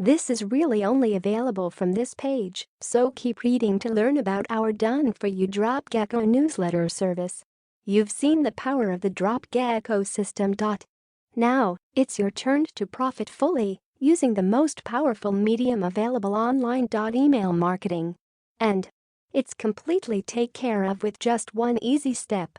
This is really only available from this page, so keep reading to learn about our done-for-you Drop Gecko newsletter service. You've seen the power of the Drop Gecko system. Now, it's your turn to profit fully using the most powerful medium available online. Email marketing. And it's completely taken care of with just one easy step.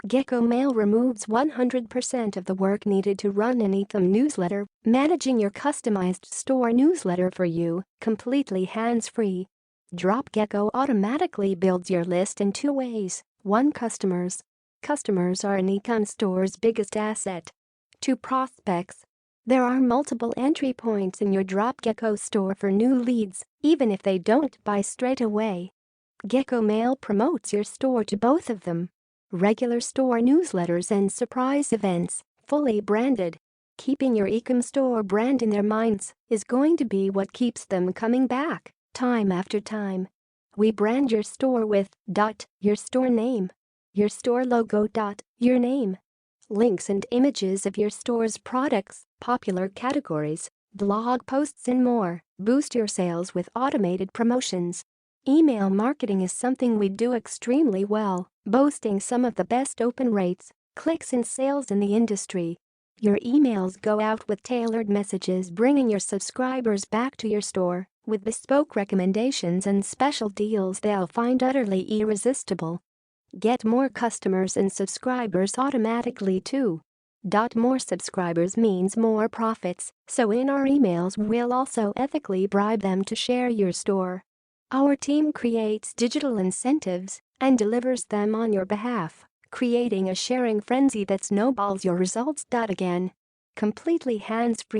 Gecko Mail removes 100% of the work needed to run an eCom newsletter, managing your customized store newsletter for you, completely hands-free. Drop Gecko automatically builds your list in 2 ways. 1. Customers. Customers are an eCom store's biggest asset. 2. Prospects. There are multiple entry points in your Drop Gecko store for new leads, even if they don't buy straight away. Gecko Mail promotes your store to both of them. Regular store newsletters and surprise events, fully branded. Keeping your eCom store brand in their minds is going to be what keeps them coming back, time after time. We brand your store with your store name, your store logo. Your name, links and images of your store's products, popular categories, blog posts and more. Boost your sales with automated promotions. Email marketing is something we do extremely well, boasting some of the best open rates, clicks and sales in the industry. Your emails go out with tailored messages bringing your subscribers back to your store with bespoke recommendations and special deals they'll find utterly irresistible. Get more customers and subscribers automatically too. More subscribers means more profits, so in our emails we'll also ethically bribe them to share your store. Our team creates digital incentives and delivers them on your behalf, creating a sharing frenzy that snowballs your results. Again, completely hands-free.